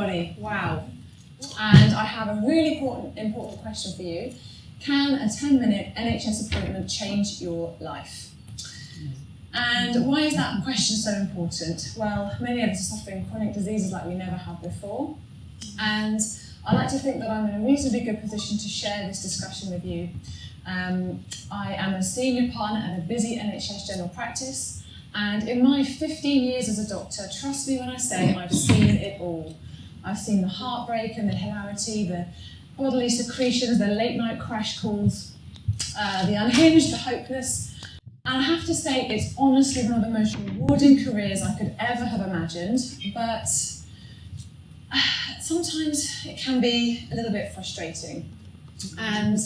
everybody, wow. And I have a really important question for you. Can a 10-minute NHS appointment change your life? And why is that question so important? Well, many of us are suffering chronic diseases like we never have before. And I like to think that I'm in a reasonably good position to share this discussion with you. I am a senior partner at a busy NHS general practice, and in my 15 years as a doctor, trust me when I say I've seen it all. I've seen the heartbreak and the hilarity, the bodily secretions, the late night crash calls, the unhinged, the hopeless. And I have to say, it's honestly one of the most rewarding careers I could ever have imagined, but sometimes it can be a little bit frustrating. And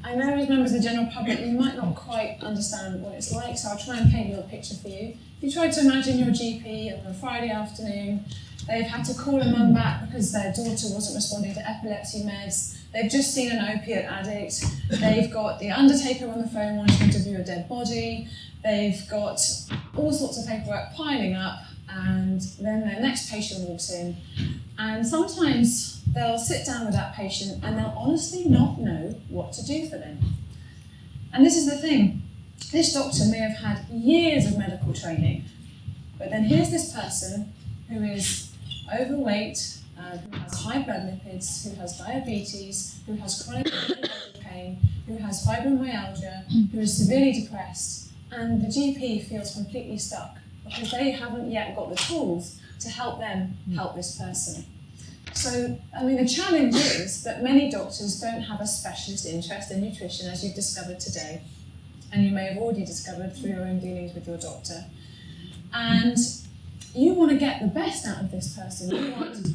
I know as members of the general public, you might not quite understand what it's like, so I'll try and paint a little picture for you. If you try to imagine your GP on a Friday afternoon, they've had to call a mum back because their daughter wasn't responding to epilepsy meds, they've just seen an opiate addict, they've got the undertaker on the phone wanting to view a dead body, they've got all sorts of paperwork piling up, and then their next patient walks in, and sometimes they'll sit down with that patient and they'll honestly not know what to do for them. And this is the thing, this doctor may have had years of medical training, but then here's this person who is overweight, who has high blood lipids, who has diabetes, who has chronic pain, who has fibromyalgia, who is severely depressed, and the GP feels completely stuck because they haven't yet got the tools to help them help this person. So, I mean, the challenge is that many doctors don't have a specialist interest in nutrition, as you've discovered today, and you may have already discovered through your own dealings with your doctor. And you want to get the best out of this person. You want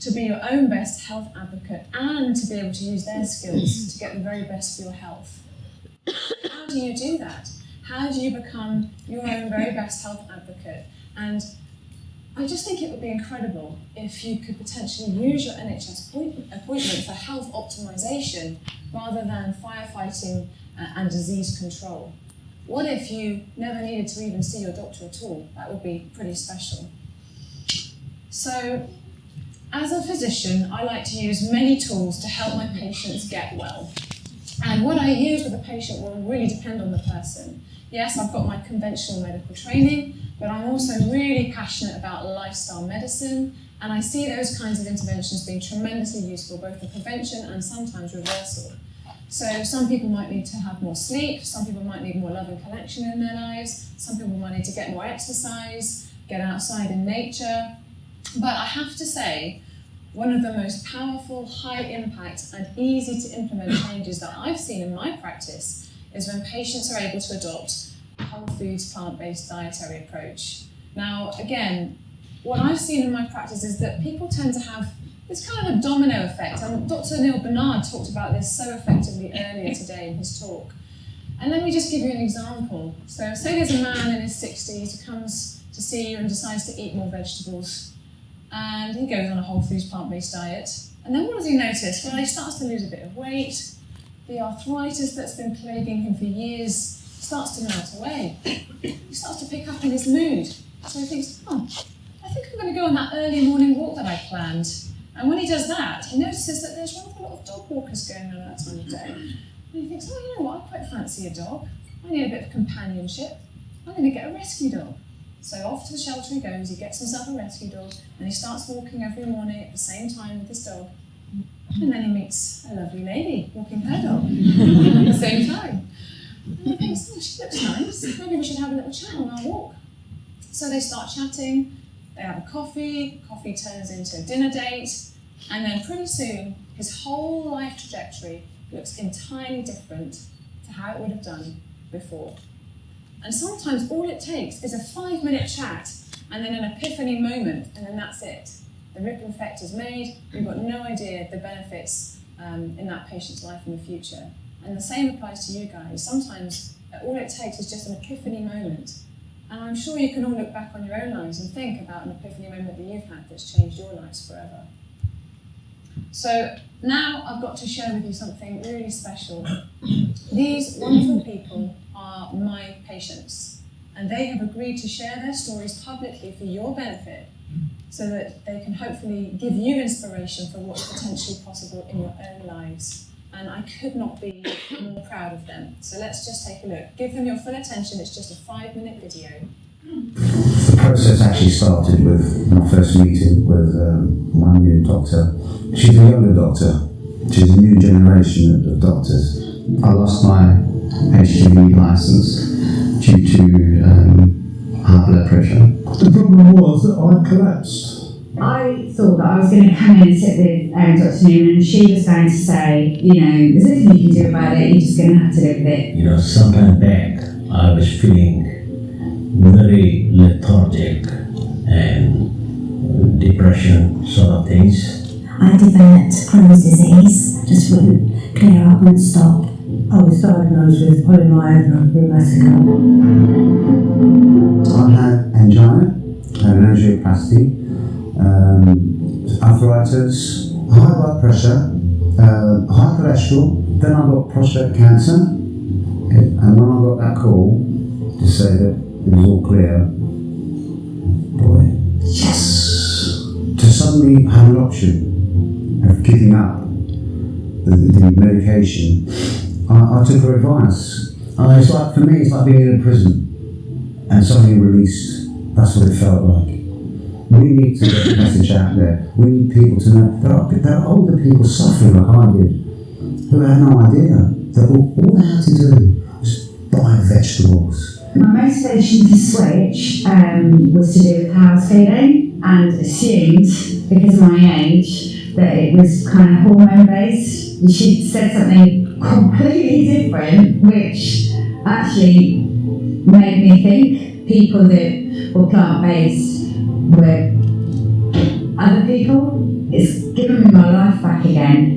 to be your own best health advocate and to be able to use their skills to get the very best for your health. How do you do that? How do you become your own very best health advocate? And I just think it would be incredible if you could potentially use your NHS appointment for health optimization rather than firefighting and disease control. What if you never needed to even see your doctor at all? That would be pretty special. So, as a physician, I like to use many tools to help my patients get well. And what I use with a patient will really depend on the person. Yes, I've got my conventional medical training, but I'm also really passionate about lifestyle medicine, and I see those kinds of interventions being tremendously useful, both for prevention and sometimes reversal. So some people might need to have more sleep, some people might need more love and connection in their lives, some people might need to get more exercise, get outside in nature. But I have to say, one of the most powerful, high impact and easy to implement changes that I've seen in my practice is when patients are able to adopt a whole foods, plant-based dietary approach. Now, again, what I've seen in my practice is that people tend to have this kind of a domino effect, and Dr. Neil Bernard talked about this so effectively earlier today in his talk. And let me just give you an example. So say there's a man in his 60s who comes to see you and decides to eat more vegetables, and he goes on a whole foods plant-based diet, and then what does he notice? Well, he starts to lose a bit of weight, the arthritis that's been plaguing him for years starts to melt away. He starts to pick up in his mood. So he thinks, I think I'm going to go on that early morning walk that I planned. And when he does that, he notices that there's rather a lot of dog walkers going on at that time of day. And he thinks, you know what, I quite fancy a dog. I need a bit of companionship. I'm going to get a rescue dog. So off to the shelter he goes, he gets himself a rescue dog, and he starts walking every morning at the same time with his dog. And then he meets a lovely lady walking her dog at the same time. And he thinks, she looks nice. Maybe we should have a little chat on our walk. So they start chatting, they have a coffee turns into a dinner date, and then pretty soon his whole life trajectory looks entirely different to how it would have done before. And sometimes all it takes is a 5-minute chat and then an epiphany moment, and then that's it. The ripple effect is made, you've got no idea the benefits in that patient's life in the future. And the same applies to you guys. Sometimes all it takes is just an epiphany moment. And I'm sure you can all look back on your own lives and think about an epiphany moment that you've had that's changed your lives forever. So now I've got to share with you something really special. These wonderful people my patients, and they have agreed to share their stories publicly for your benefit so that they can hopefully give you inspiration for what's potentially possible in your own lives. And I could not be more proud of them. So let's just take a look. Give them your full attention. It's just a 5-minute video. The process actually started with my first meeting with my new doctor. She's a younger doctor. She's a new generation of doctors. I lost my HGV license due to high blood pressure. The problem was that I collapsed. I thought that I was going to come in and sit with Dr. Newman, and she was going to say, there's nothing you can do about it, you're just going to have to live with it. Some time back, I was feeling very lethargic and depression sort of things. I developed Crohn's disease, just wouldn't clear up and stop. I was diagnosed with polymyalgia rheumatica. I had angina, had an angioplasty, arthritis, high blood pressure, high cholesterol. Then I got prostate cancer, and when I got that call to say that it was all clear, boy, yes! To suddenly have an option of giving up the medication, I took her advice. It's like, for me, it's like being in a prison and suddenly released. That's what it felt like. We need to get the message out there. We need people to know there are older people suffering like I did, who had no idea that all they had to do was buy vegetables. My motivation to switch was to do with how I was feeling, and assumed, because of my age, that it was kind of hormone based. And she said something completely different, which actually made me think people that were plant based were other people. It's given me my life back again.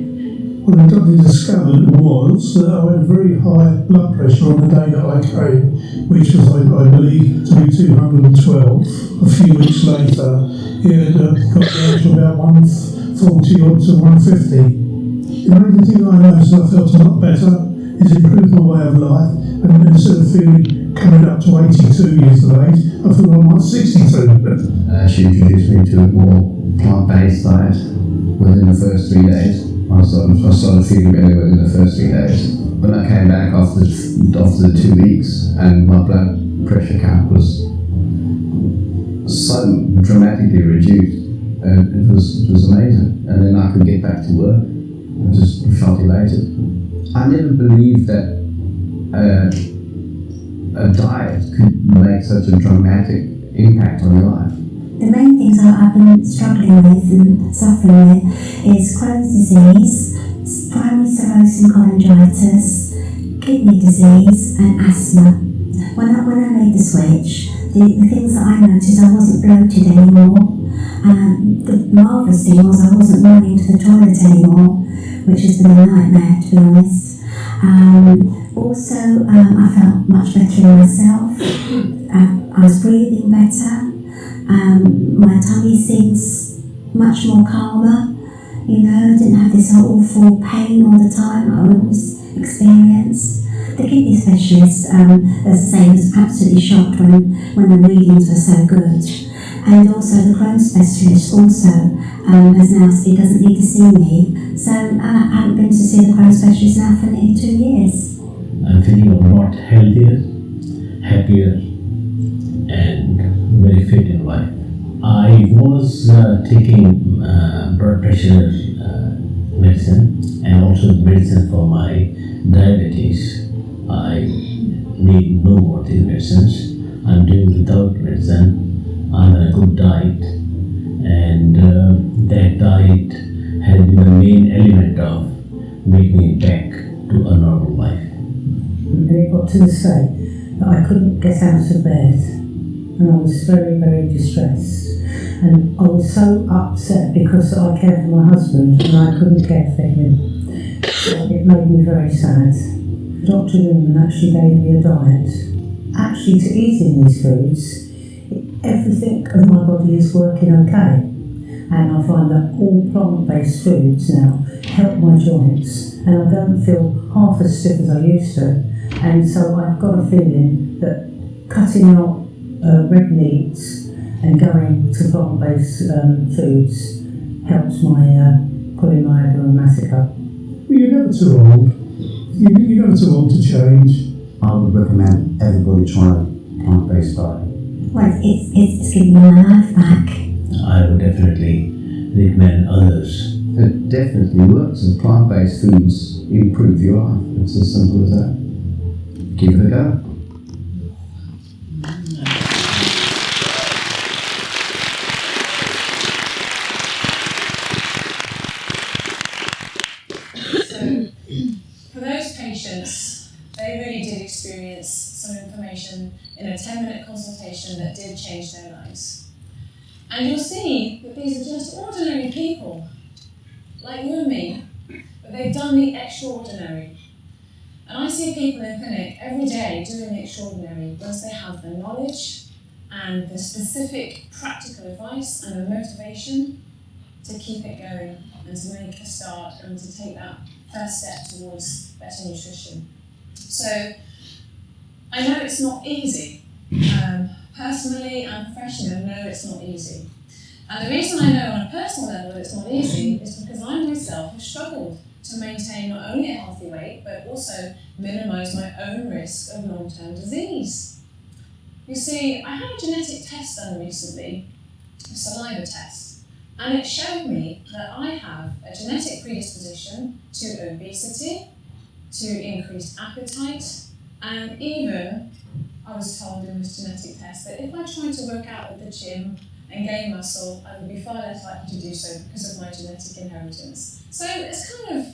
What the doctor discovered was that I had very high blood pressure on the day that I came, which was, I believe, to be 212. A few weeks later, it had got down to about 140 or to 150. The only thing I noticed, I felt a lot better, is improved my way of life, and instead of feeling coming up to 82 years of age, I feel I'm like 62. She introduced me to a more plant-based diet within the first 3 days. I started feeling better within the first 3 days. When I came back after the 2 weeks, and my blood pressure count was so dramatically reduced, it was amazing. And then I could get back to work. I just felt elated. I never believed that a diet could make such a dramatic impact on your life. The main things I've been struggling with and suffering with is Crohn's disease, primary sclerosing cholangitis, kidney disease and asthma. When I made the switch, the things that I noticed, I wasn't bloated anymore. The marvellous thing was I wasn't running to the toilet anymore, which has been a nightmare, to be honest. Also, I felt much better in myself. I was breathing better. My tummy seems much more calmer. I didn't have this awful pain all the time I always experienced. The kidney specialist, as I say, was absolutely shocked when the readings were so good. And also the Crohn's specialist also has now said he doesn't need to see me. So I haven't been to see the Crohn's specialist now for nearly 2 years. I'm feeling a lot healthier, happier, and very fit in life. I was taking blood pressure medicine and also medicine for my diabetes. I need no more of these medicines. I'm doing without medicine. I'm on a good diet, and that diet has been the main element of making me back to a normal life. And it got to the state that I couldn't get out of bed, and I was very, very distressed. And I was so upset because I cared for my husband and I couldn't care for him. So it made me very sad. Dr. Newman actually gave me a diet. Actually, to eating these foods, everything of my body is working okay. And I find that all plant-based foods now help my joints, and I don't feel half as stiff as I used to. And so I've got a feeling that cutting out red meats and going to plant-based foods helped my polymyalgia massacre. Well, you're never too old. You're never too old to change. I would recommend everybody try a plant-based diet. Well, it's given me my life back. I would definitely recommend others. It definitely works, and plant-based foods improve your life. It's as simple as that. Give it a go. For those patients, they really did experience some information in a 10-minute consultation that did change their lives. And you'll see that these are just ordinary people, like you and me, but they've done the extraordinary. And I see people in clinic every day doing the extraordinary once they have the knowledge and the specific practical advice and the motivation to keep it going and to make a start and to take that first step towards better nutrition. So I know it's not easy. Personally and professionally, I know it's not easy. And the reason I know on a personal level it's not easy is because I myself have struggled to maintain not only a healthy weight, but also minimise my own risk of long-term disease. You see, I had a genetic test done recently, a saliva test, and it showed me that I have a genetic predisposition to obesity, to increased appetite, and even, I was told in this genetic test that if I tried to work out at the gym and gain muscle, I would be far less likely to do so because of my genetic inheritance. So it's kind of,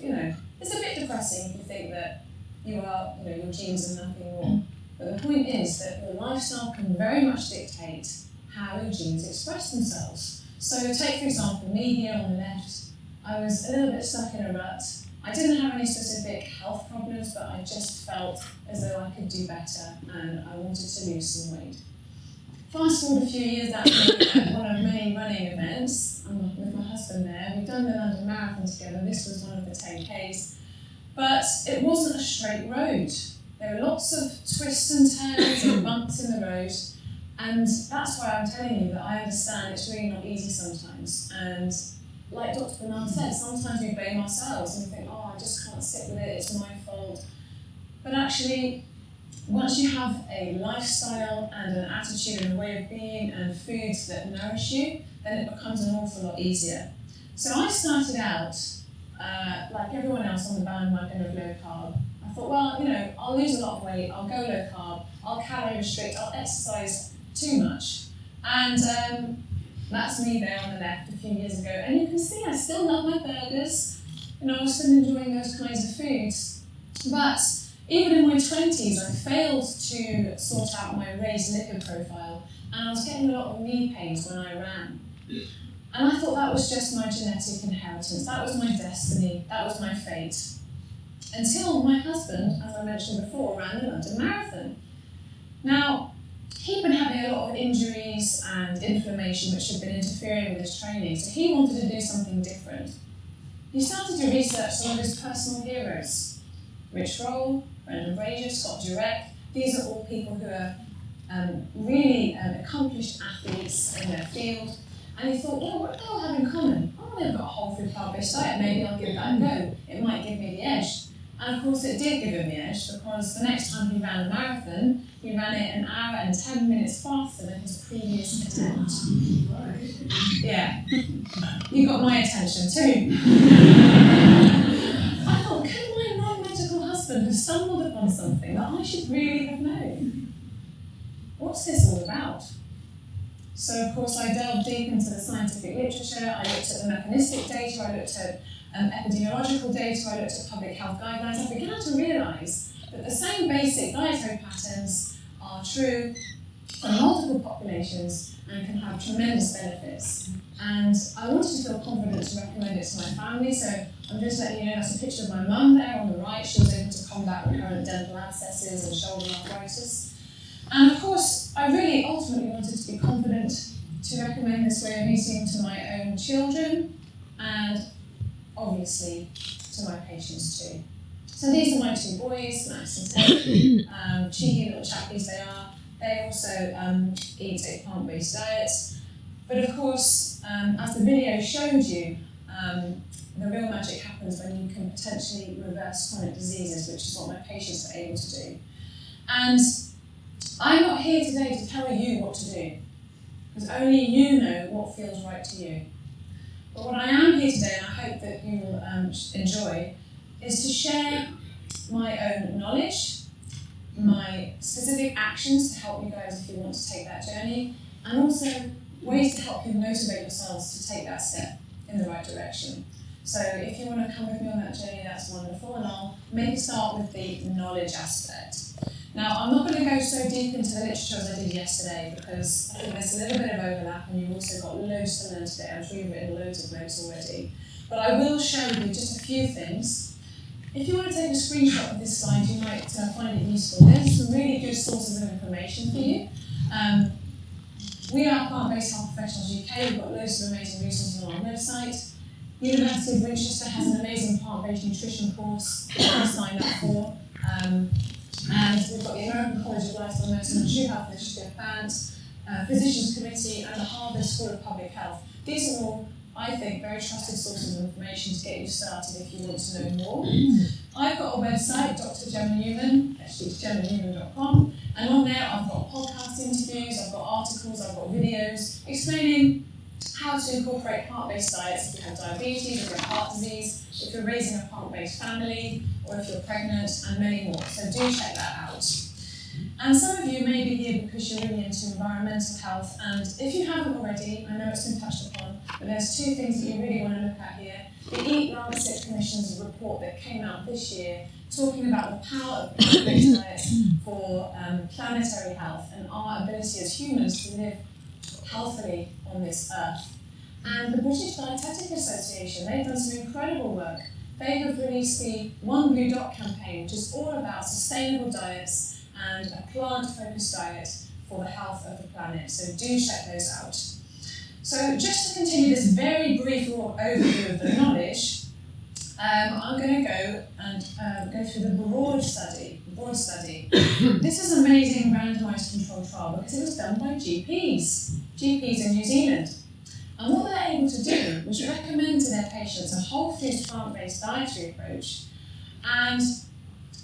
it's a bit depressing if you think that you are, your genes are nothing more. But the point is that your lifestyle can very much dictate how your genes express themselves. So take, for example, me here on the left. I was a little bit stuck in a rut. I didn't have any specific health problems, but I just felt as though I could do better and I wanted to lose some weight. Fast forward a few years, that's at one of many running events. I'm with my husband there. We've done the London Marathon together. This was one of the 10Ks. But it wasn't a straight road. There were lots of twists and turns and bumps in the road. And that's why I'm telling you that I understand it's really not easy sometimes. And like Dr. Bernard said, sometimes we blame ourselves and we think, oh, I just can't sit with it, it's my fault. But actually, once you have a lifestyle and an attitude and a way of being and foods that nourish you, then it becomes an awful lot easier. So I started out, like everyone else on the bandwagon of low carb. I thought, well, I'll lose a lot of weight, I'll go low carb, I'll calorie restrict, I'll exercise too much. And that's me there on the left a few years ago. And you can see I still love my burgers, I was still enjoying those kinds of foods. But even in my 20s, I failed to sort out my raised lipid profile, and I was getting a lot of knee pains when I ran. And I thought that was just my genetic inheritance, that was my destiny, that was my fate. Until my husband, as I mentioned before, ran the London Marathon. Now, he'd been having a lot of injuries and inflammation which had been interfering with his training, so he wanted to do something different. He started to research some of his personal heroes. Rich Roll, Brendan Fraser, Scott Jurek. These are all people who are really accomplished athletes in their field. And he thought, well, what do they all have in common? Oh, they've got a whole food plant-based diet, maybe I'll give that a go. It might give me the edge. And of course it did give him the edge, because the next time he ran a marathon, he ran it an hour and 10 minutes faster than his previous attempt. Yeah, you got my attention too. I thought, can my non-medical husband have stumbled upon something that I should really have known? What's this all about? So of course I delved deep into the scientific literature, I looked at the mechanistic data, I looked at epidemiological data, I looked at public health guidelines. I began to realise that the same basic dietary patterns are true for multiple populations and can have tremendous benefits. And I wanted to feel confident to recommend it to my family, so I'm just letting you know that's a picture of my mum there on the right. She was able to combat recurrent dental abscesses and shoulder arthritis. And of course, I really ultimately wanted to be confident to recommend this way of eating to my own children and obviously to my patients too. So these are my two boys, Max and Ted, cheeky little chappies they are. They also eat a plant-based diet. But of course, as the video showed you, the real magic happens when you can potentially reverse chronic diseases, which is what my patients are able to do. And I'm not here today to tell you what to do, because only you know what feels right to you. But what I am here today, and I hope that you will enjoy, is to share my own knowledge, my specific actions to help you guys if you want to take that journey, and also ways to help you motivate yourselves to take that step in the right direction. So if you want to come with me on that journey, that's wonderful, and I'll maybe start with the knowledge aspect. Now, I'm not going to go so deep into the literature as I did yesterday, because I think there's a little bit of overlap, and you've also got loads to learn today. I'm sure you've written loads of notes already. But I will show you just a few things. If you want to take a screenshot of this slide, you might find it useful. There's some really good sources of information for you. We are Plant-Based Health Professionals UK. We've got loads of amazing resources on our website. University of Winchester has an amazing plant-based nutrition course that you can sign up for. And we've got the American College of Lifestyle Medicine and True Health Initiative of Plants, Physicians Committee, and the Harvard School of Public Health. These are all, I think, very trusted sources of information to get you started if you want to know more. I've got a website, Dr. Gemma Newman, actually it's gemmanewman.com, and on there I've got podcast interviews, I've got articles, I've got videos explaining how to incorporate plant-based diets if you have diabetes, if you have heart disease, if you're raising a plant-based family, or if you're pregnant, and many more. So do check that out. And some of you may be here because you're really into environmental health, and if you haven't already, I know it's been touched upon, but there's two things that you really want to look at here. The Eat Lancet Commission's report that came out this year talking about the power of plant-based diets for planetary health and our ability as humans to live healthily on this earth. And the British Dietetic Association, they've done some incredible work. They have released the One Blue Dot campaign, which is all about sustainable diets and a plant-focused diet for the health of the planet. So do check those out. So just to continue this very brief overview of the knowledge, I'm going to go and go through the broad study. This is an amazing randomised controlled trial because it was done by GPs in New Zealand. And what they're able to do was recommend to their patients a whole foods plant-based dietary approach. And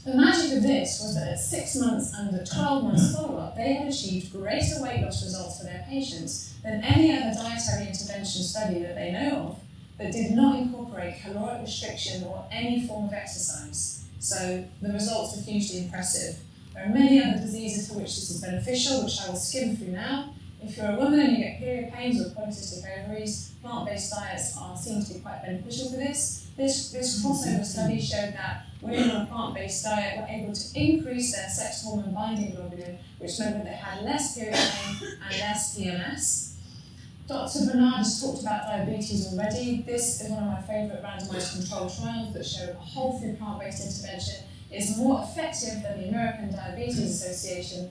the magic of this was that at 6 months and a 12 months follow-up, they had achieved greater weight loss results for their patients than any other dietary intervention study that they know of that did not incorporate caloric restriction or any form of exercise. So the results were hugely impressive. There are many other diseases for which this is beneficial, which I will skim through now. If you're a woman and you get period pains or polycystic ovaries, plant-based diets are seen to be quite beneficial for this. This crossover study showed that women on a plant-based diet were able to increase their sex hormone binding globulin, which meant that they had less period pain and less PMS. Dr. Bernard has talked about diabetes already. This is one of my favourite randomised controlled trials that show a whole food plant-based intervention is more effective than the American Diabetes Association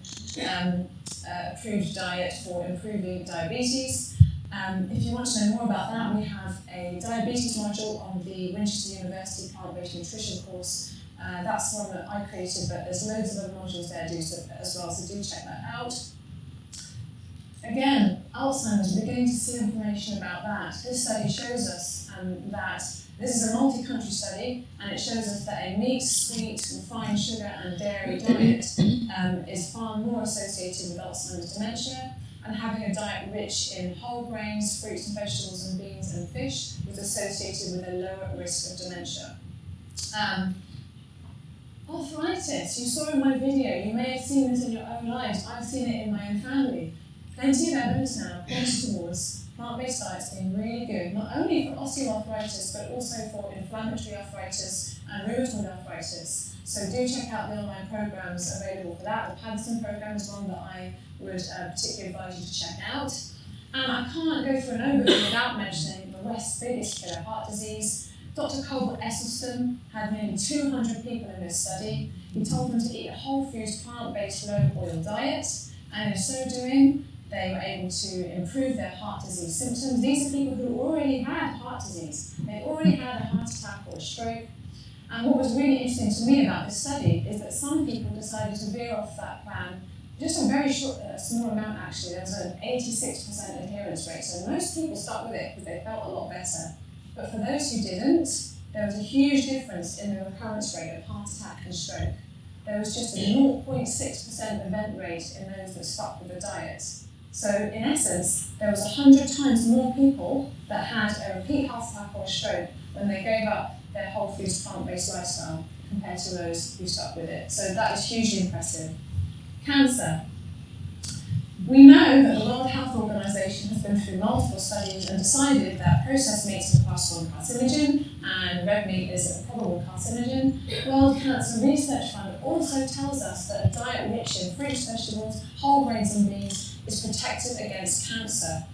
approved diet for improving diabetes. If you want to know more about that, we have a diabetes module on the Winchester University plant-based nutrition course. That's one that I created, but there's loads of other modules there as well, so do check that out. Again, Alzheimer's, we're beginning to see information about that. This study shows us that this is a multi-country study, and it shows us that a meat, sweet, refined sugar and dairy diet is far more associated with Alzheimer's dementia, and having a diet rich in whole grains, fruits and vegetables and beans and fish was associated with a lower risk of dementia. Arthritis, you saw in my video, you may have seen this in your own lives, I've seen it in my own family. Plenty of evidence now points towards plant-based diets being really good, not only for osteoarthritis, but also for inflammatory arthritis and rheumatoid arthritis. So do check out the online programs available for that. The Patterson program is one that I would particularly advise you to check out. And I can't go through an overview without mentioning the West's biggest killer, heart disease. Dr. Colbert Esselstyn had nearly 200 people in this study. He told them to eat a whole foods plant-based low-oil diet, and in so doing, they were able to improve their heart disease symptoms. These are people who already had heart disease. They already had a heart attack or a stroke. And what was really interesting to me about this study is that some people decided to veer off that plan just a very short, small amount actually. There was an 86% adherence rate, so most people stuck with it because they felt a lot better. But for those who didn't, there was a huge difference in the recurrence rate of heart attack and stroke. There was just a 0.6% event rate in those that stuck with the diet. So in essence, there was 100 times more people that had a repeat heart attack or a stroke when they gave up their whole foods plant-based lifestyle compared to those who stuck with it. So that is hugely impressive. Cancer. We know that the World Health Organization has been through multiple studies and decided that processed meats are class 1 carcinogen and red meat is a probable carcinogen. World Cancer Research Fund also tells us that a diet rich in fruits, vegetables, whole grains and beans is protective against cancer,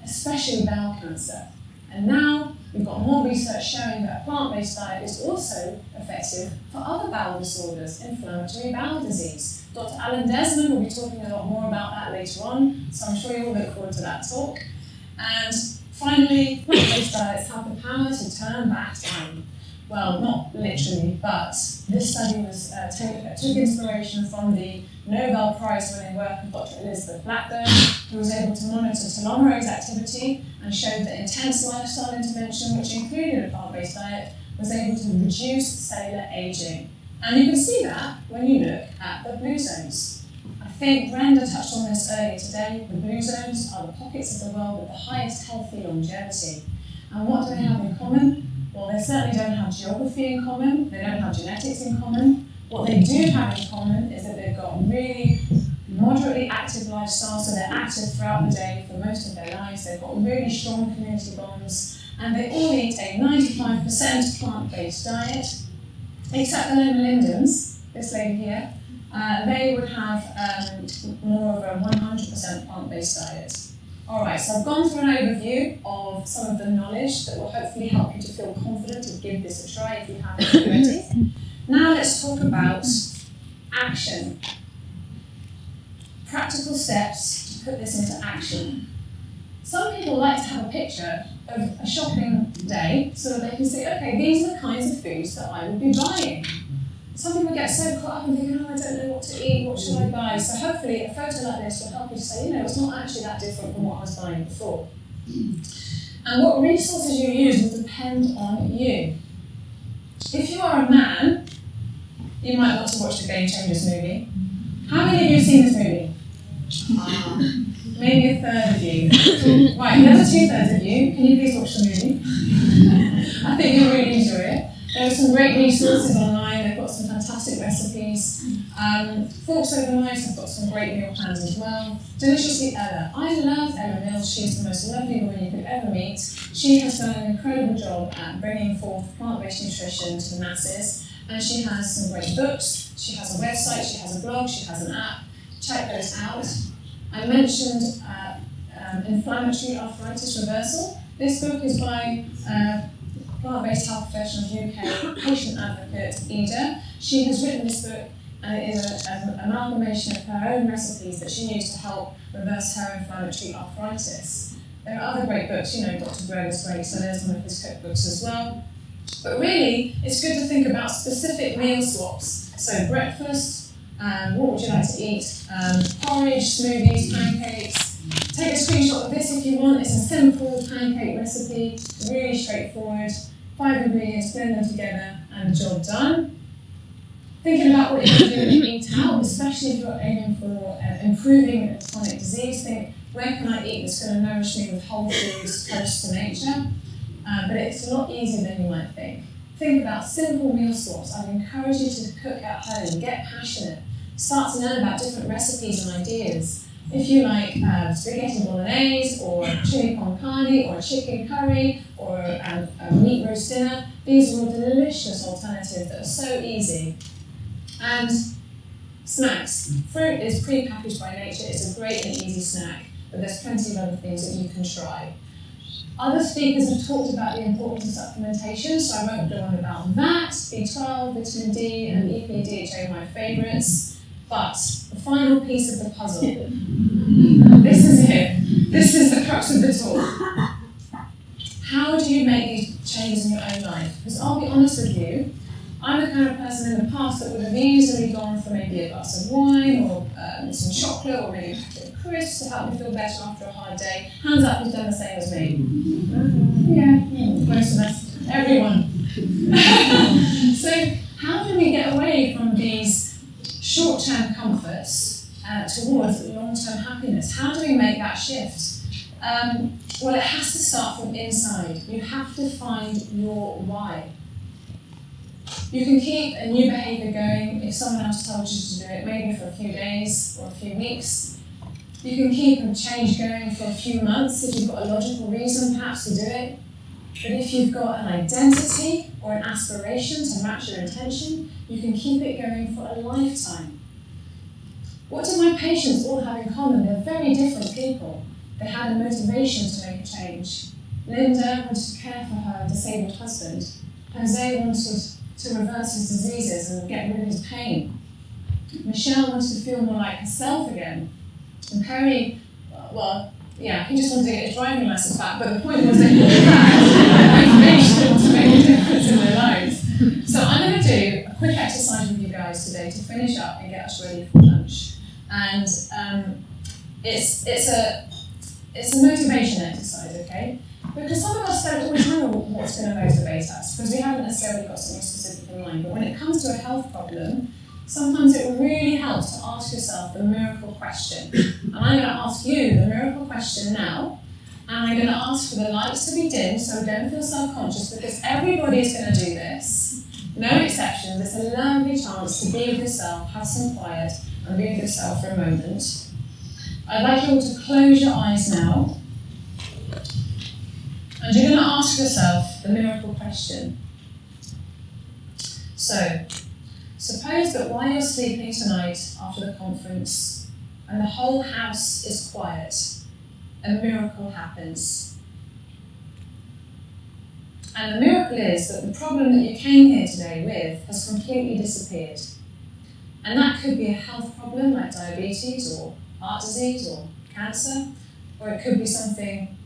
especially bowel cancer. And now we've got more research showing that a plant-based diet is also effective for other bowel disorders, inflammatory bowel disease. Dr. Alan Desmond will be talking a lot more about that later on, so I'm sure you'll look forward to that talk. And finally, plant-based diets have the power to turn back time. Well, not literally, but this study was took inspiration from the Nobel Prize-winning work of Dr. Elizabeth Blackburn, who was able to monitor telomerase activity and showed that intense lifestyle intervention, which included a plant-based diet, was able to reduce cellular aging. And you can see that when you look at the blue zones. I think Brenda touched on this earlier today. The blue zones are the pockets of the world with the highest healthy longevity. And what do they have in common? Well, they certainly don't have geography in common, they don't have genetics in common. What they do have in common is that they've got really moderately active lifestyles, so they're active throughout the day for most of their lives, they've got really strong community bonds, and they all eat a 95% plant-based diet, except the Loma Lindens, this lady here, they would have more of a 100% plant-based diet. Alright, so I've gone through an overview of some of the knowledge that will hopefully help you to feel confident to give this a try if you haven't already. Now let's talk about action. Practical steps to put this into action. Some people like to have a picture of a shopping day so that they can say, okay, these are the kinds of foods that I would be buying. Some people get so caught up and thinking, oh, I don't know what to eat, what should I buy? So hopefully a photo like this will help you to say, it's not actually that different from what I was buying before. And what resources you use will depend on you. If you are a man, you might want to watch the Game Changers movie. How many of you have seen this movie? Maybe a third of you. Right, the other 2/3 of you, can you please watch the movie? I think you'll really enjoy it. There are some great resources online, they've got some fantastic recipes. Forks Over Knives have got some great meal plans as well. Deliciously Ella. I love Ella Mills, she's the most lovely woman you could ever meet. She has done an incredible job at bringing forth plant-based nutrition to the masses, and she has some great books, she has a website, she has a blog, she has an app. Check those out. I mentioned Inflammatory Arthritis Reversal. This book is by plant-based health professional UK patient advocate Ida. She has written this book and it is an amalgamation of her own recipes that she used to help reverse her inflammatory arthritis. There are other great books, Dr. Greg is great, so there's one of his cookbooks as well. But really, it's good to think about specific meal swaps. So breakfast, what would you like to eat? Porridge, smoothies, pancakes. Take a screenshot of this if you want. It's a simple pancake recipe, really straightforward. 5 ingredients, blend them together, and job done. Thinking about what you're going to do when you eat out, especially if you're aiming for improving chronic disease, think, where can I eat that's going to nourish me with whole foods close to nature? But it's a lot easier than you might think. Think about simple meal swaps. I'd encourage you to cook at home, get passionate, start to learn about different recipes and ideas. If you like spaghetti bolognese, or chili con carne, or a chicken curry, or a meat roast dinner, these are all delicious alternatives that are so easy. And snacks. Fruit is pre-packaged by nature, it's a great and easy snack, but there's plenty of other things that you can try. Other speakers have talked about the importance of supplementation, so I won't go on about that. B12, vitamin D, and EPA, DHA are my favourites. But the final piece of the puzzle, this is it. This is the crux of the talk. How do you make these changes in your own life? Because I'll be honest with you, I'm the kind of person in the past that would have easily gone for maybe a glass of wine or some chocolate or maybe a packet of crisps to help me feel better after a hard day. Hands up who's done the same as me. Yeah, most of us, everyone. So how do we get away from these short-term comforts towards long-term happiness? How do we make that shift? Well, it has to start from inside. You have to find your why. You can keep a new behaviour going if someone else told you to do it, maybe for a few days or a few weeks. You can keep a change going for a few months if you've got a logical reason perhaps to do it. But if you've got an identity or an aspiration to match your intention, you can keep it going for a lifetime. What do my patients all have in common? They're very different people. They had a motivation to make a change. Linda wanted to care for her disabled husband. Jose wanted to reverse his diseases and get rid of his pain. Michelle wanted to feel more like herself again. And Perry, well, yeah, he just wanted to get his driving license back, but the point was that he had motivation to make a difference in their lives. So I'm going to do a quick exercise with you guys today to finish up and get us ready for lunch. And it's a motivation exercise, okay? Because some of us don't always know what's going to motivate us, because we haven't necessarily got something specific in mind. But when it comes to a health problem, sometimes it really helps to ask yourself the miracle question. And I'm going to ask you the miracle question now, and I'm going to ask for the lights to be dim so don't feel self-conscious, because everybody is going to do this. No exceptions. It's a lovely chance to be with yourself, have some quiet, and be with yourself for a moment. I'd like you all to close your eyes now. And you're going to ask yourself the miracle question. So, suppose that while you're sleeping tonight after the conference and the whole house is quiet, a miracle happens. And the miracle is that the problem that you came here today with has completely disappeared. And that could be a health problem like diabetes or heart disease or cancer, or it could be something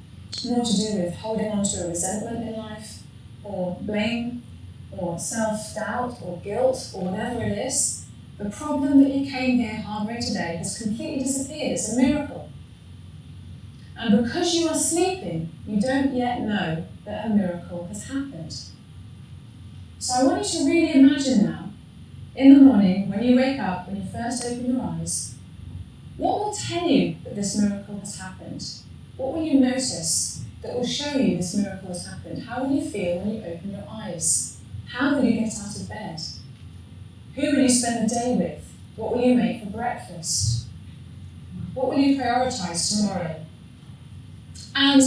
more to do with holding on to a resentment in life, or blame, or self-doubt, or guilt, or whatever it is. The problem that you came here harboring today has completely disappeared. It's a miracle. And because you are sleeping, you don't yet know that a miracle has happened. So I want you to really imagine now, in the morning, when you wake up, when you first open your eyes, what will tell you that this miracle has happened? What will you notice that will show you this miracle has happened? How will you feel when you open your eyes? How will you get out of bed? Who will you spend the day with? What will you make for breakfast? What will you prioritize tomorrow? And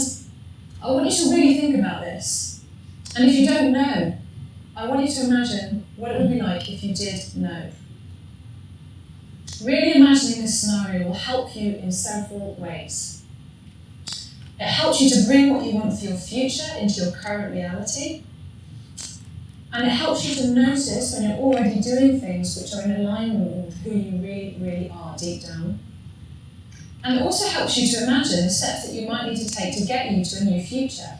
I want you to really think about this. And if you don't know, I want you to imagine what it would be like if you did know. Really imagining this scenario will help you in several ways. It helps you to bring what you want for your future into your current reality. And it helps you to notice when you're already doing things which are in alignment with who you really, really are deep down. And it also helps you to imagine the steps that you might need to take to get you to a new future.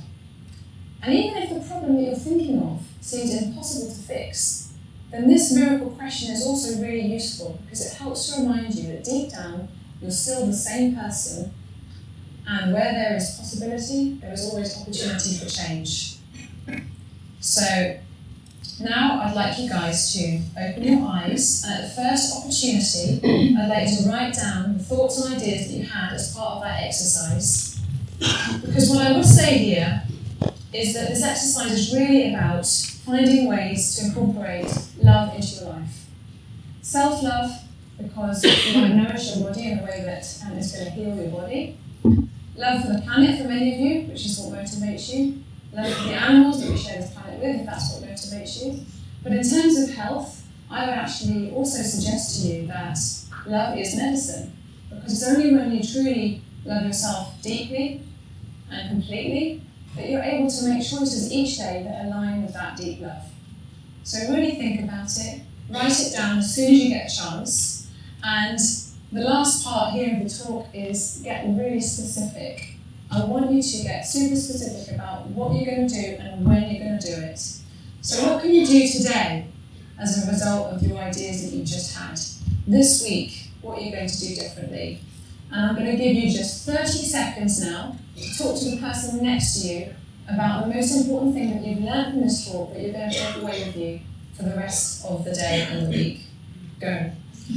And even if the problem that you're thinking of seems impossible to fix, then this miracle question is also really useful because it helps to remind you that deep down you're still the same person, and where there is possibility, there is always opportunity for change. So now I'd like you guys to open your eyes, and at the first opportunity, I'd like you to write down the thoughts and ideas that you had as part of that exercise. Because what I would say here is that this exercise is really about finding ways to incorporate love into your life. Self-love, because you want to nourish your body in a way that is going to heal your body. Love for the planet for many of you, which is what motivates you. Love for the animals that we share this planet with, if that's what motivates you. But in terms of health, I would actually also suggest to you that love is medicine. Because it's only when you truly love yourself deeply and completely that you're able to make choices each day that align with that deep love. So really think about it, write it down as soon as you get a chance. And the last part here of the talk is get really specific. I want you to get super specific about what you're going to do and when you're going to do it. So what can you do today as a result of your ideas that you just had? This week, what you're going to do differently. And I'm going to give you just 30 seconds now to talk to the person next to you about the most important thing that you've learned from this talk that you're going to take away with you for the rest of the day and the week. Go. So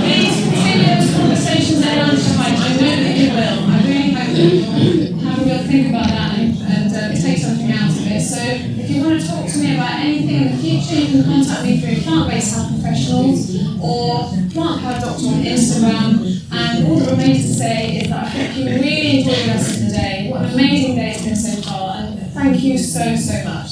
please continue those conversations at lunchtime. I know that you will. I really hope that you'll have a real think about that and take something out of it. So if you want to talk to me about anything in the future, you can contact me through Plant-Based Health Professionals or Plant Power Doctor on Instagram. And all that remains to say is that I hope you really enjoy the rest of the day. What an amazing day it's been so far, and thank you so, so much.